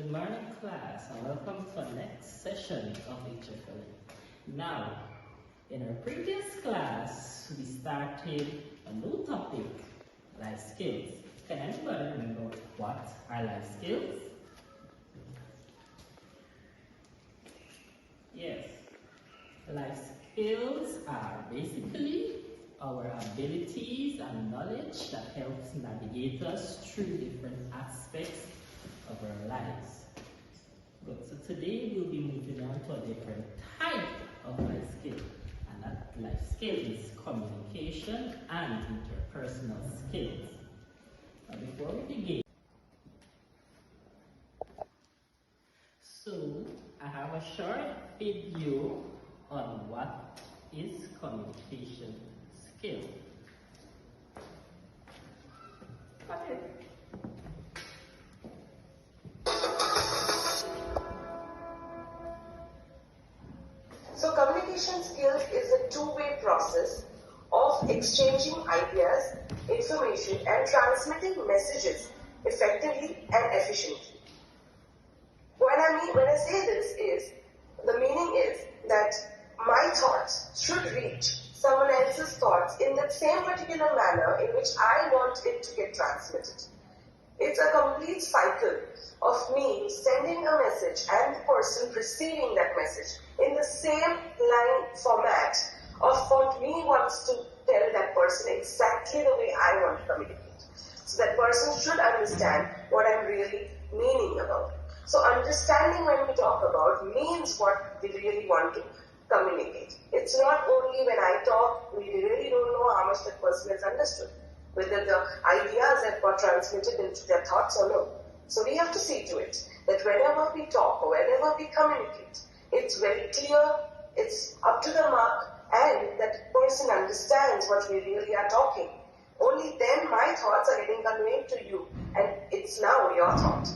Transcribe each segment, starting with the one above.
Good morning, class, and welcome to the next session of HFLA. Now, in our previous class, we started a new topic, life skills. Can anybody remember what are life skills? Yes, life skills are basically our abilities and knowledge that helps navigate us through different aspects of our lives. Good. So today we'll be moving on to a different type of life skill, and that life skill is communication and interpersonal skills. Now before we begin, so I have a short video on what is communication skill. Okay. So communication skills is a two-way process of exchanging ideas, information and transmitting messages effectively and efficiently. When I say this is, the meaning is that my thoughts should reach someone else's thoughts in that same particular manner in which I want it to get transmitted. It's a complete cycle of me sending a message and the person receiving that message in the same line format of what me wants to tell that person exactly the way I want to communicate. So that person should understand what I'm really meaning about. So understanding when we talk about means what we really want to communicate. It's not only when I talk, we really don't know how much that person has understood, whether the ideas have got transmitted into their thoughts or no. So we have to see to it that whenever we talk or whenever we communicate, it's very clear, it's up to the mark, and that person understands what we really are talking. Only then my thoughts are getting conveyed to you, and it's now your thought.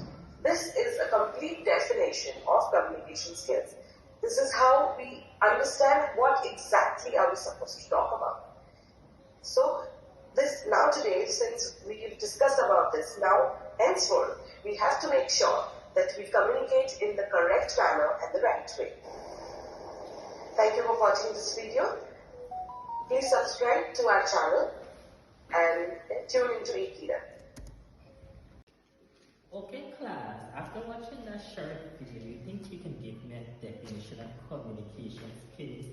This is a complete definition of communication skills. This is how we understand what exactly are we supposed to talk about. So now today, since we've discussed about this, now henceforth, we have to make sure that we communicate in the correct manner and the right way. Thank you for watching this video. Please subscribe to our channel and tune into Ikeda. Okay, class, after watching that short video, you think you can give me a definition of communication skills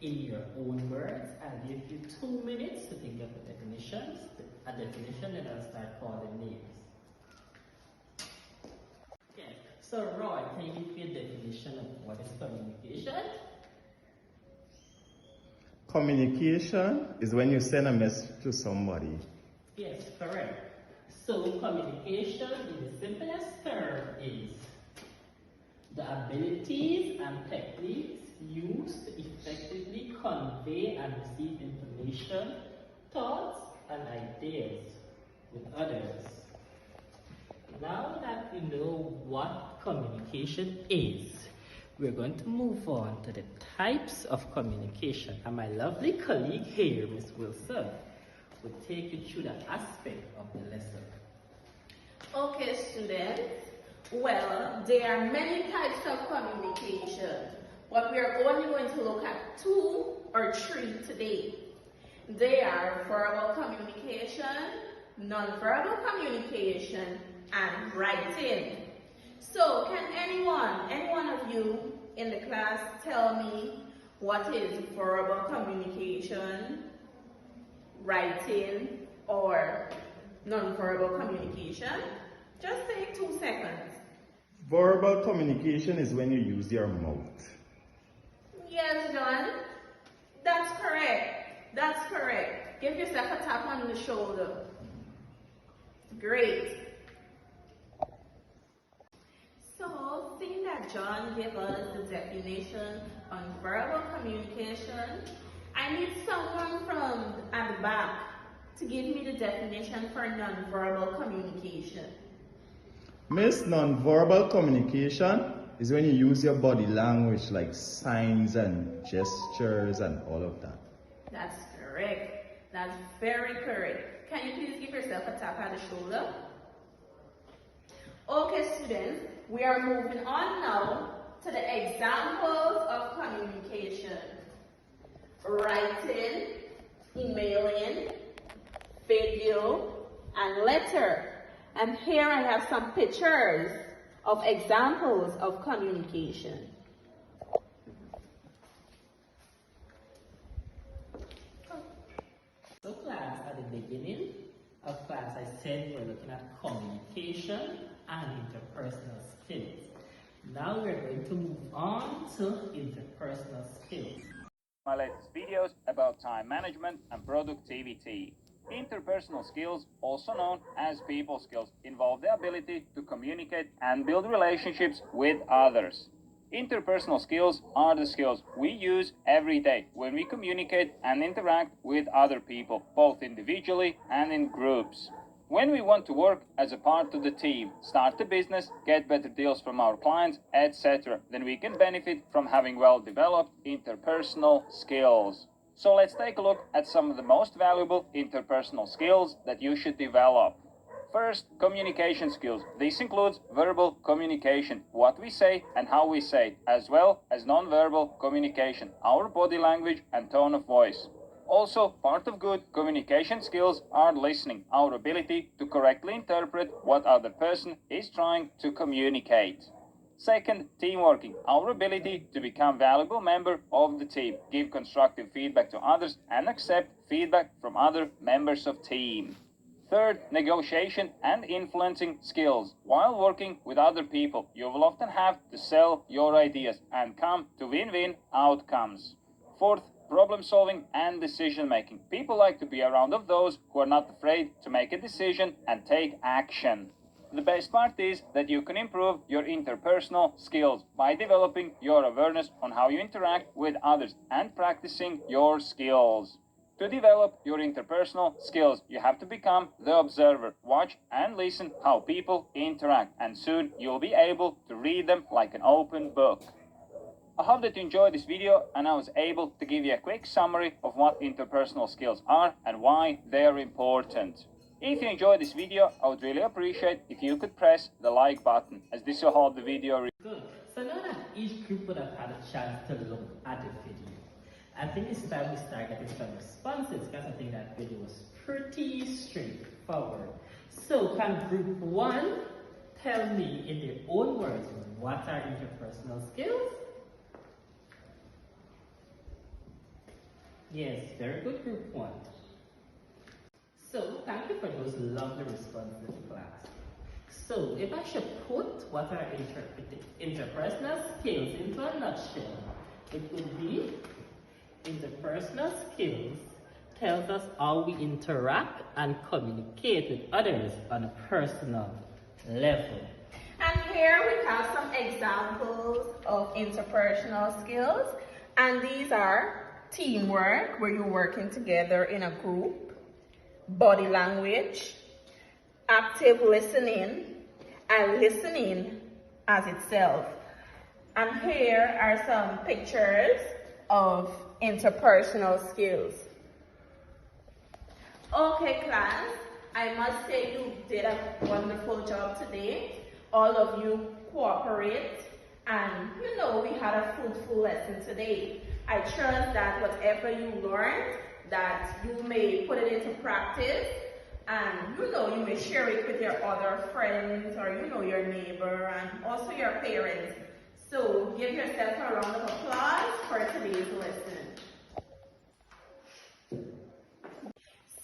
in your own words? I'll give you 2 minutes to think of a definition, and I'll start calling names. Yes. So Roy, can you give me a definition of what is communication? Communication is when you send a message to somebody. Yes, correct. So communication in the simplest term is the abilities and techniques used to effectively convey and receive information, thoughts, and ideas with others. Now that we know what communication is, we're going to move on to the types of communication. And my lovely colleague here, Ms. Wilson, will take you through the aspect of the lesson. Okay, students. Well, there are many types of communication, but we are only going to look at 2 or 3 today. They are verbal communication, non-verbal communication, and writing. So, can any one of you in the class tell me what is verbal communication, writing, or non-verbal communication? Just take 2 seconds. Verbal communication is when you use your mouth. Yes, John. That's correct. That's correct. Give yourself a tap on the shoulder. Great. So, seeing that John gave us the definition on verbal communication, I need someone from at the back to give me the definition for non-verbal communication. Miss, nonverbal communication is when you use your body language like signs and gestures and all of that. That's correct. That's very correct. Can you please give yourself a tap on the shoulder? Okay, students, We are moving on now to the examples of communication. Writing, emailing, video, and letter. And here I have some pictures of examples of communication. So class, at the beginning of class, I said we're looking at communication and interpersonal skills. Now we're going to move on to interpersonal skills. My latest videos about time management and productivity. Interpersonal skills, also known as people skills, involve the ability to communicate and build relationships with others. Interpersonal skills are the skills we use every day when we communicate and interact with other people, both individually and in groups. When we want to work as a part of the team, start a business, get better deals from our clients, etc., then we can benefit from having well-developed interpersonal skills. So let's take a look at some of the most valuable interpersonal skills that you should develop. First, communication skills. This includes verbal communication, what we say and how we say, as well as non-verbal communication, our body language and tone of voice. Also, part of good communication skills are listening, our ability to correctly interpret what other person is trying to communicate. Second, teamworking, our ability to become a valuable member of the team, give constructive feedback to others and accept feedback from other members of team. Third, negotiation and influencing skills. While working with other people, you will often have to sell your ideas and come to win-win outcomes. Fourth, problem solving and decision making. People like to be around of those who are not afraid to make a decision and take action. The best part is that you can improve your interpersonal skills by developing your awareness on how you interact with others and practicing your skills. To develop your interpersonal skills, you have to become the observer. Watch and listen how people interact, and soon you'll be able to read them like an open book. I hope that you enjoyed this video and I was able to give you a quick summary of what interpersonal skills are and why they are important. If you enjoyed this video, I would really appreciate if you could press the like button, as this will help the video. Good. So now that each group would have had a chance to look at the video, I think it's time we start getting some responses, because I think that video was pretty straightforward. So can group 1 tell me in their own words what are interpersonal skills? Yes, very good, group 1. So thank you for those lovely responses, class. So if I should put what are interpersonal skills into a nutshell, it would be interpersonal skills tells us how we interact and communicate with others on a personal level. And here we have some examples of interpersonal skills, and these are teamwork, where you're working together in a group, body language, active listening, and listening as itself. And here are some pictures of interpersonal skills. Okay, class, I must say you did a wonderful job today. All of you cooperate, and we had a fruitful lesson today. I trust that whatever you learned, that you may put it into practice, and you may share it with your other friends, or your neighbor, and also your parents. So give yourself a round of applause for today's lesson.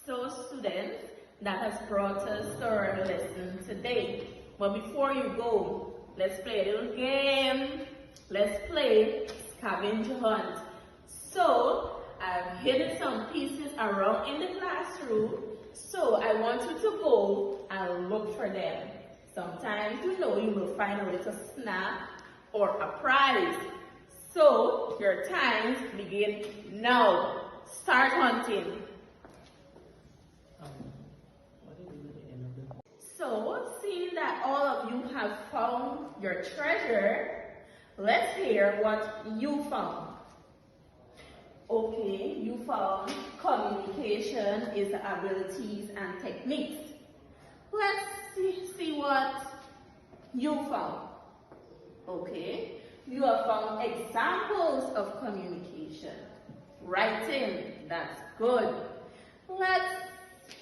So students, that has brought us to our lesson today. But before you go, let's play a little game. Let's play scavenger hunt. So I've hidden some pieces around in the classroom. So I want you to go and look for them. Sometimes you will find a little snack or a prize. So your times begin now. Start hunting. So, seeing that all of you have found your treasure, let's hear what you found. Okay, you found communication is the abilities and techniques. Let's see what you found. Okay. You have found examples of communication. Writing, that's good. Let's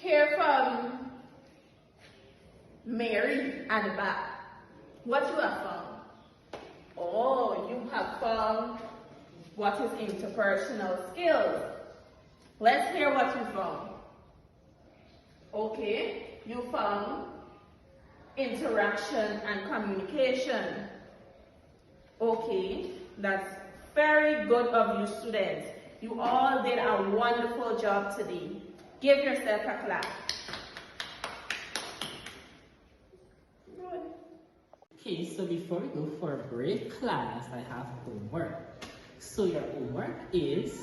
hear from Mary at the back. What you have found? Oh, you have found what is interpersonal skills. Let's hear what you found. Okay, you found interaction and communication. Okay, that's very good of you students. You all did a wonderful job today. Give yourself a clap. Good. Okay, so before we go for a break, class, I have homework. So your homework is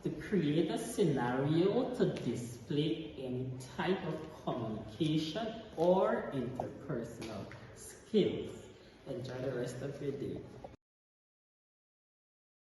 to create a scenario to display any type of communication or interpersonal skills. Enjoy the rest of your day.